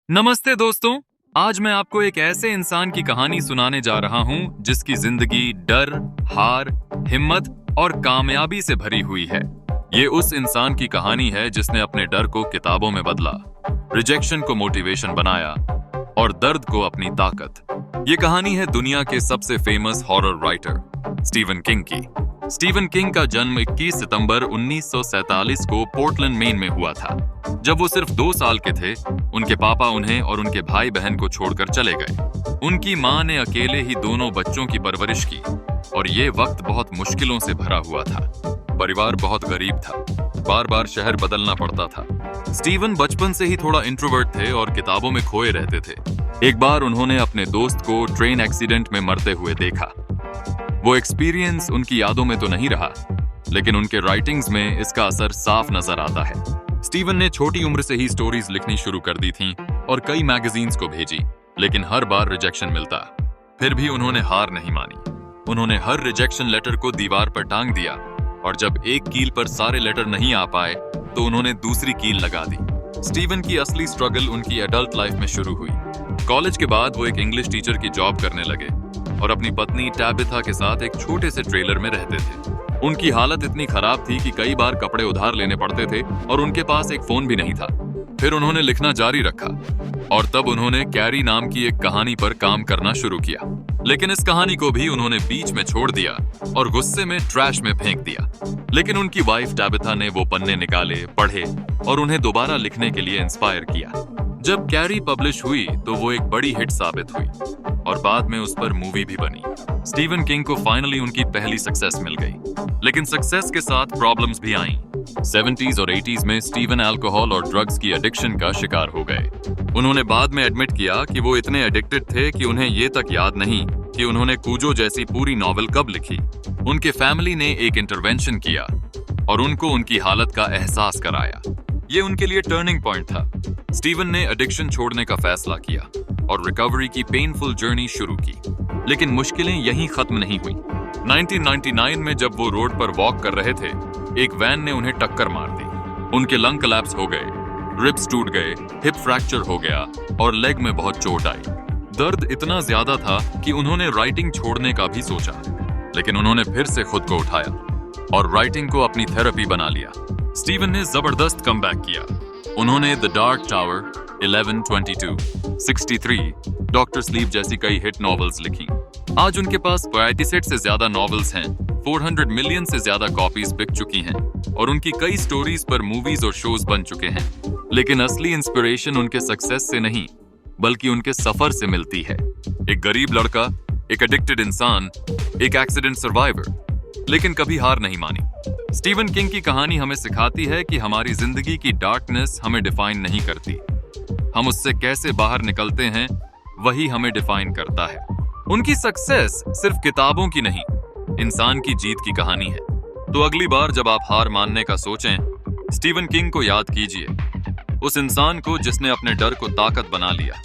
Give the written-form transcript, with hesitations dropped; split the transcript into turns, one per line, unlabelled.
नमस्ते दोस्तों। आज मैं आपको एक ऐसे इंसान की कहानी सुनाने जा रहा हूं जिसकी जिंदगी डर, हार, हिम्मत और कामयाबी से भरी हुई है। ये उस इंसान की कहानी है जिसने अपने डर को किताबों में बदला, रिजेक्शन को मोटिवेशन बनाया और दर्द को अपनी ताकत। ये कहानी है दुनिया के सबसे famous horror writer Steven king की। स्टीवन किंग का जन्म 21 सितंबर 1947 को पोर्टलैंड, मेन में हुआ था। जब वो सिर्फ 2 साल के थे, उनके पापा उन्हें और उनके भाई बहन को छोड़कर चले गए। उनकी माँ ने अकेले ही दोनों बच्चों की परवरिश की और ये वक्त बहुत मुश्किलों से भरा हुआ था। परिवार बहुत गरीब था, बार बार शहर बदलना पड़ता था। स्टीवन बचपन से ही थोड़ा इंट्रोवर्ट थे और किताबों में खोए रहते थे। एक बार उन्होंने अपने दोस्त को ट्रेन एक्सीडेंट में मरते हुए देखा। वो एक्सपीरियंस उनकी यादों में तो नहीं रहा, लेकिन उनके राइटिंग्स में इसका असर साफ नजर आता है। स्टीवन ने छोटी उम्र से ही स्टोरीज लिखनी शुरू कर दी थीं और कई मैगजीन्स को भेजी, लेकिन हर बार रिजेक्शन मिलता। फिर भी उन्होंने हार नहीं मानी। उन्होंने हर रिजेक्शन लेटर को दीवार पर टांग दिया और जब एक कील पर सारे लेटर नहीं आ पाए तो उन्होंने दूसरी कील लगा दी। स्टीवन की असली स्ट्रगल उनकी एडल्ट लाइफ में शुरू हुई। कॉलेज के बाद वो एक इंग्लिश टीचर की जॉब करने लगे और अपनी पत्नी टैबिथा के साथ एक छोटे से ट्रेलर में रहते थे। उनकी हालत इतनी खराब थी कि कई बार कपड़े उधार लेने पड़ते थे और उनके पास एक फोन भी नहीं था। फिर उन्होंने लिखना जारी रखा और तब उन्होंने कैरी नाम की एक कहानी पर काम करना शुरू किया। लेकिन इस कहानी को भी उन्होंने बीच में छोड़ दिया और गुस्से में ट्रैश में फेंक दिया। लेकिन उनकी वाइफ टैबिथा ने वो पन्ने निकाले, पढ़े और उन्हें दोबारा लिखने के लिए इंस्पायर किया। जब कैरी पब्लिश हुई तो वो एक बड़ी हिट साबित हुई और बाद में उस पर मूवी भी बनी। स्टीवन किंग को फाइनली उनकी पहली सक्सेस मिल गई, लेकिन सक्सेस के साथ प्रॉब्लम्स भी आईं। 70s और 80s में स्टीवन अल्कोहल और ड्रग्स की एडिक्शन का शिकार हो गए। उन्होंने बाद में एडमिट किया कि वो इतने एडिक्टेड थे कि उन्हें ये तक याद नहीं कि उन्होंने कूजो जैसी पूरी नॉवेल कब लिखी। उनके फैमिली ने एक इंटरवेंशन किया और उनको उनकी हालत का एहसास कराया। ये उनके लिए टर्निंग पॉइंट था। स्टीवन ने एडिक्शन छोड़ने का फैसला किया और रिकवरी की पेनफुल जर्नी शुरू की। लेकिन मुश्किलें यहीं खत्म नहीं हुई। 1999 में जब वो रोड पर वॉक कर रहे थे, एक वैन ने उन्हें टक्कर मार दी। उनके लंग कोलैप्स हो गए, रिब्स टूट गए, हिप फ्रैक्चर हो गया और लेग में बहुत चोट आई। दर्द इतना ज्यादा था कि उन्होंने राइटिंग छोड़ने का भी सोचा, लेकिन उन्होंने फिर से खुद को उठाया और राइटिंग को अपनी थेरेपी बना लिया। स्टीवन ने जबरदस्त कमबैक किया। उन्होंने the dark tower, 11/22, 63, doctor sleep जैसी कई हिट नॉवेल्स लिखी। आज उनके पास 85 से ज्यादा नॉवेल्स हैं, 400 मिलियन से ज्यादा कॉपीज बिक चुकी हैं और उनकी कई स्टोरीज पर मूवीज और शोज बन चुके हैं। लेकिन असली इंस्पिरेशन उनके सक्सेस से नहीं, बल्कि उनके सफर से मिलती है। एक गरीब लड़का, एक एडिक्टेड इंसान, एक एक्सीडेंट सर्वाइवर, लेकिन कभी हार नहीं मानी। स्टीवन किंग की कहानी हमें सिखाती है कि हमारी जिंदगी की डार्कनेस हमें डिफाइन नहीं करती। हम उससे कैसे बाहर निकलते हैं, वही हमें डिफाइन करता है। उनकी सक्सेस सिर्फ किताबों की नहीं, इंसान की जीत की कहानी है। तो अगली बार जब आप हार मानने का सोचें, स्टीवन किंग को याद कीजिए, उस इंसान को जिसने अपने डर को ताकत बना लिया।